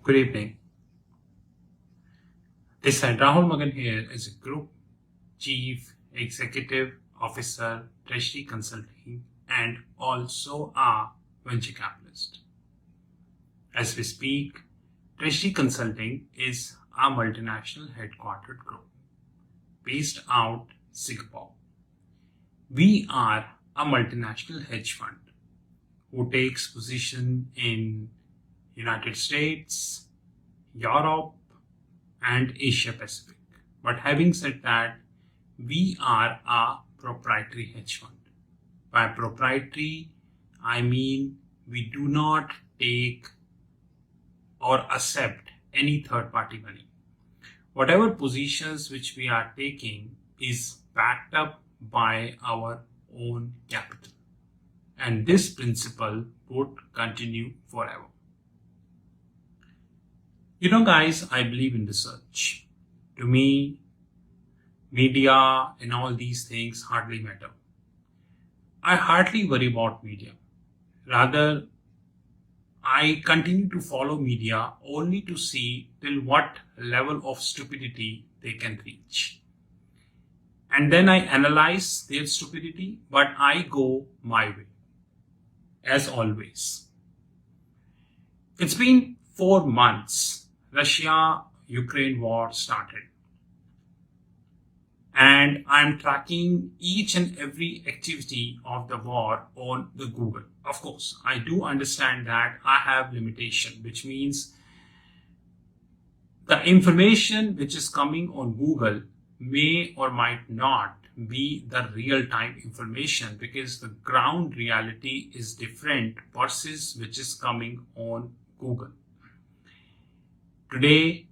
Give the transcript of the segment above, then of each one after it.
Good evening. This is Rahul Magan here as a Group Chief Executive Officer, Treasury Consulting, and also a venture capitalist. As we speak, Treasury Consulting is a multinational headquartered group based out Singapore. We are a multinational hedge fund who takes position in United States, Europe, and Asia Pacific. But having said that, we are a proprietary hedge fund. By proprietary, I mean we do not take or accept any third-party money. Whatever positions which we are taking is backed up by our own capital. And this principle would continue forever. You know, guys, I believe in research. To me, media and all these things hardly matter. I hardly worry about media. Rather, I continue to follow media only to see till what level of stupidity they can reach. And then I analyze their stupidity, but I go my way, as always. It's been 4 months. Russia-Ukraine war started. And I'm tracking each and every activity of the war on the Google. Of course, I do understand that I have limitation, which means the information which is coming on Google may or might not be the real-time information because the ground reality is different versus which is coming on Google. Today,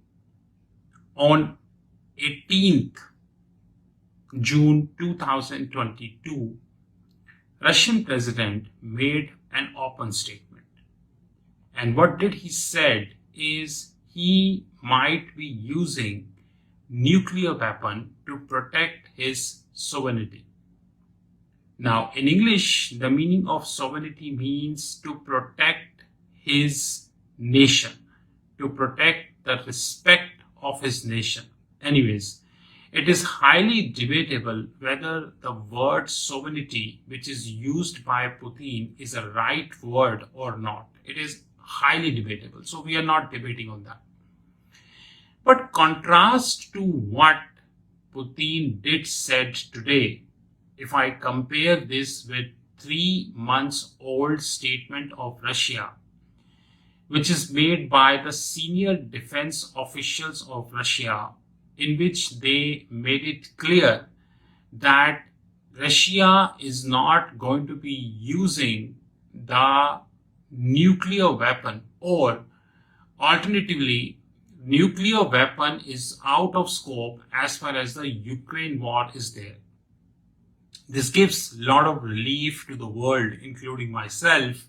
on 18th June 2022, Russian president made an open statement. And what did he said is he might be using nuclear weapon to protect his sovereignty. Now, in English, the meaning of sovereignty means to protect his nation, to protect the respect of his nation. Anyways, it is highly debatable whether the word sovereignty, which is used by Putin, is a right word or not. It is highly debatable. So we are not debating on that. But contrast to what Putin did said today, if I compare this with 3 months old statement of Russia, which is made by the senior defense officials of Russia, in which they made it clear that Russia is not going to be using the nuclear weapon, or alternatively, nuclear weapon is out of scope as far as the Ukraine war is there. This gives a lot of relief to the world, including myself,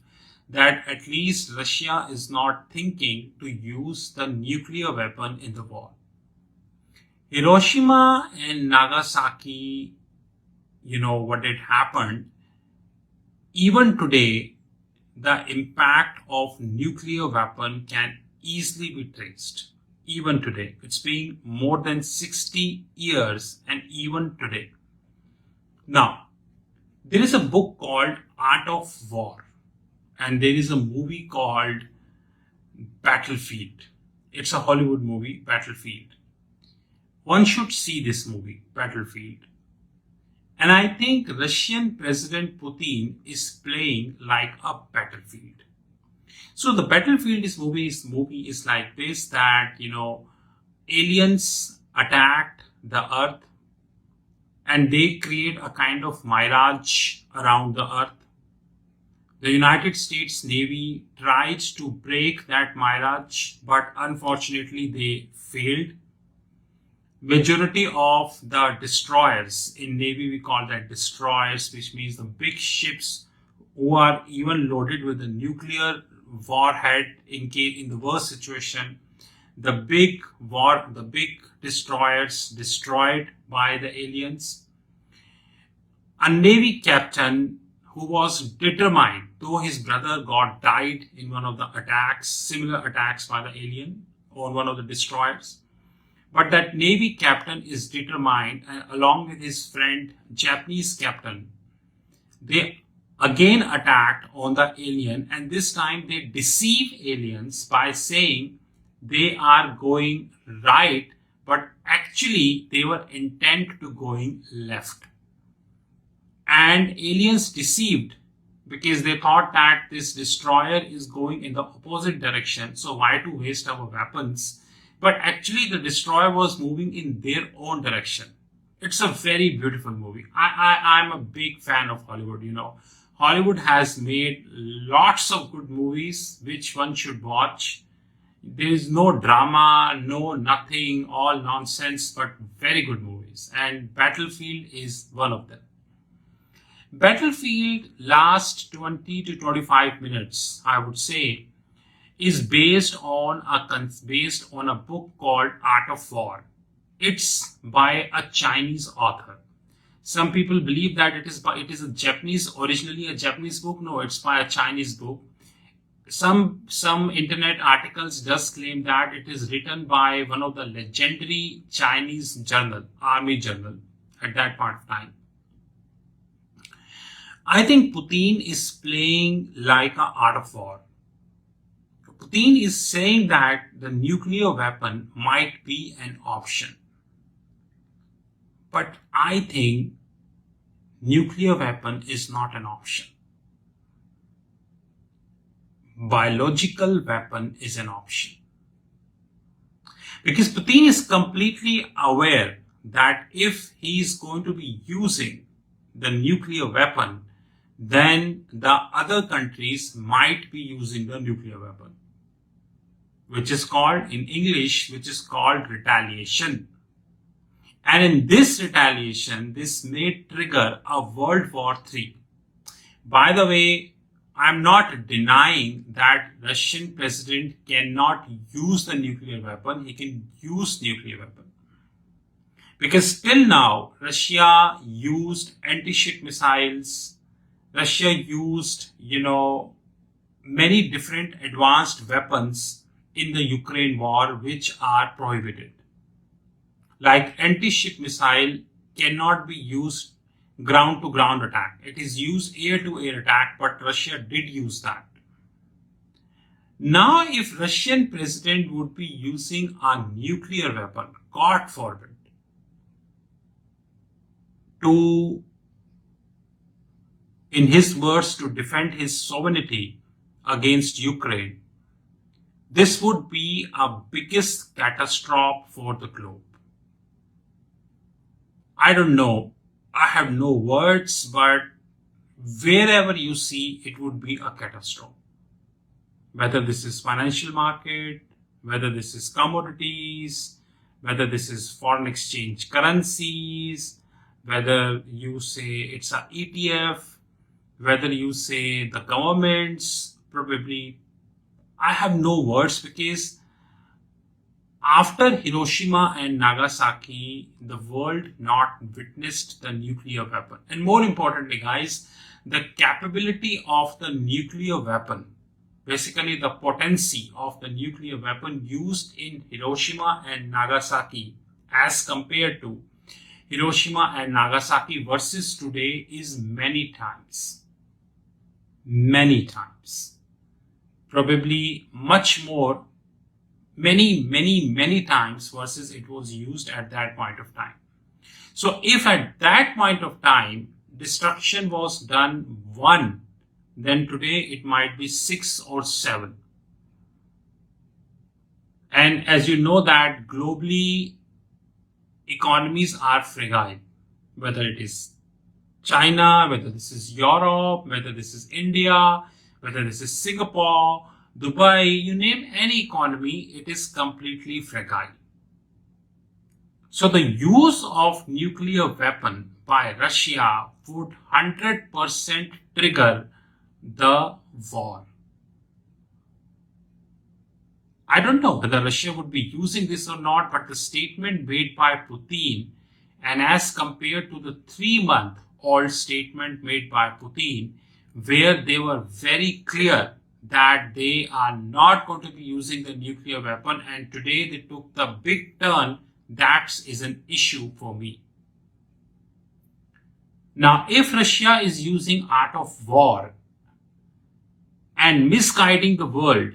that at least Russia is not thinking to use the nuclear weapon in the war. Hiroshima and Nagasaki, what had happened, even today, the impact of nuclear weapon can easily be traced. Even today, it's been more than 60 years and even today. Now, there is a book called Art of War. And there is a movie called Battlefield. It's a Hollywood movie, Battlefield. One should see this movie, Battlefield. And I think Russian President Putin is playing like a battlefield. So the Battlefield movie is like this, that, aliens attacked the earth and they create a kind of mirage around the earth. The United States Navy tried to break that mirage, but unfortunately they failed. Majority of the destroyers, in Navy we call that destroyers, which means the big ships who are even loaded with a nuclear warhead in the worst situation, the big destroyers destroyed by the aliens. A Navy captain who was determined, though his brother got died in one of the attacks, similar attacks by the alien on one of the destroyers. But that Navy captain is determined, and along with his friend, Japanese captain, they again attacked on the alien, and this time they deceive aliens by saying they are going right, but actually they were intent to going left. And aliens deceived because they thought that this destroyer is going in the opposite direction, so why to waste our weapons? But actually the destroyer was moving in their own direction. It's a very beautiful movie. I'm a big fan of Hollywood, Hollywood has made lots of good movies which one should watch. There is no drama, no nothing, all nonsense, but very good movies. And Battlefield is one of them. Battlefield last 20 to 25 minutes, I would say, is based on a book called Art of War. It's by a Chinese author. Some people believe that it is originally a Japanese book. No, it's by a Chinese book. Some internet articles does claim that it is written by one of the legendary Chinese army journal at that point of time. I think Putin is playing like an art of war. Putin is saying that the nuclear weapon might be an option. But I think nuclear weapon is not an option. Biological weapon is an option. Because Putin is completely aware that if he is going to be using the nuclear weapon, then the other countries might be using the nuclear weapon, which is called retaliation. And in this retaliation, this may trigger a World War III. By the way, I'm not denying that Russian president cannot use the nuclear weapon. He can use nuclear weapon. Because till now, Russia used anti-ship missiles. Russia used, many different advanced weapons in the Ukraine war, which are prohibited. Like anti-ship missile cannot be used ground-to-ground attack. It is used air-to-air attack, but Russia did use that. Now, if Russian president would be using a nuclear weapon, God forbid, in his words, to defend his sovereignty against Ukraine, this would be a biggest catastrophe for the globe. I don't know. I have no words, but wherever you see, it would be a catastrophe. Whether this is financial market, whether this is commodities, whether this is foreign exchange currencies, whether you say it's a ETF, whether you say the governments, probably. I have no words because after Hiroshima and Nagasaki, the world not witnessed the nuclear weapon. And more importantly, guys, the capability of the nuclear weapon, basically the potency of the nuclear weapon used in Hiroshima and Nagasaki as compared to Hiroshima and Nagasaki versus today is many times. Probably much more, many times versus it was used at that point of time. So if at that point of time destruction was done 1, then today it might be 6 or 7. And as you know that globally economies are fragile, whether it is China, whether this is Europe, whether this is India, whether this is Singapore, Dubai, you name any economy, it is completely fragile. So the use of nuclear weapon by Russia would 100% trigger the war. I don't know whether Russia would be using this or not, but the statement made by Putin, and as compared to the 3-month old statement made by Putin, where they were very clear that they are not going to be using the nuclear weapon, and today they took the big turn. That is an issue for me. Now, if Russia is using art of war and misguiding the world,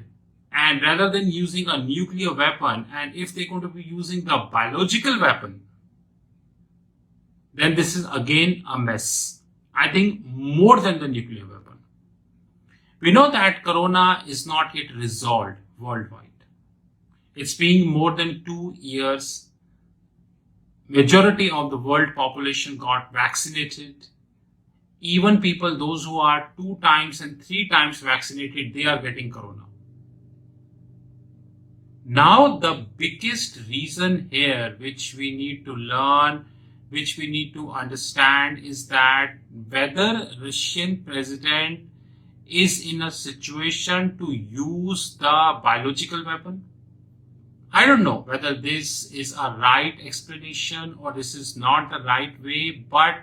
and rather than using a nuclear weapon, and if they're going to be using the biological weapon, then this is again a mess. I think more than the nuclear weapon. We know that corona is not yet resolved worldwide. It's been more than 2 years. Majority of the world population got vaccinated. Even people, those who are 2 times and 3 times vaccinated, they are getting corona. Now, the biggest reason here, which we need to learn, which we need to understand, is that whether Russian president is in a situation to use the biological weapon. I don't know whether this is a right explanation or this is not the right way, but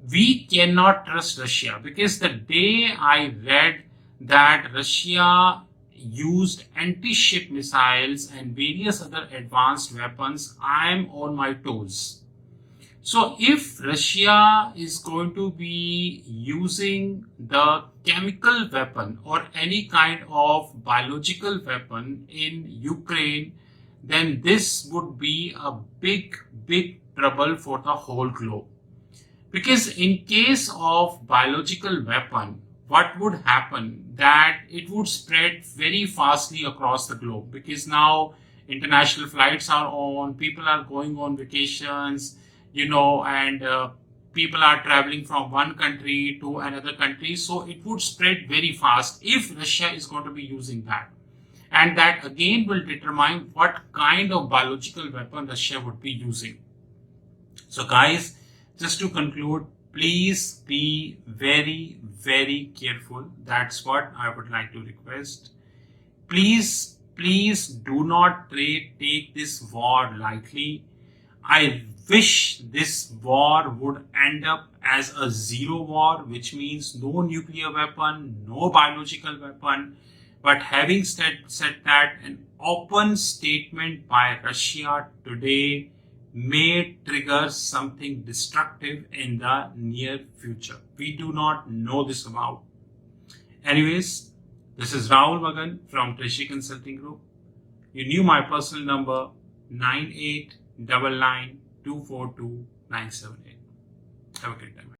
we cannot trust Russia, because the day I read that Russia used anti-ship missiles and various other advanced weapons, I am on my toes. So if Russia is going to be using the chemical weapon or any kind of biological weapon in Ukraine, then this would be a big trouble for the whole globe. Because in case of biological weapon, what would happen? That it would spread very fastly across the globe, because now international flights are on, people are going on vacations, and people are traveling from one country to another country. So it would spread very fast if Russia is going to be using that. And that again will determine what kind of biological weapon Russia would be using. So guys, just to conclude, please be very careful. That's what I would like to request. Please do not take this war lightly. I wish this war would end up as a zero war, which means no nuclear weapon, no biological weapon. But having said that, an open statement by Russia today may trigger something destructive in the near future. We do not know this about. Anyways, this is Rahul Magan from Treasury Consulting Group. You knew my personal number, 9899242978. Have a great time.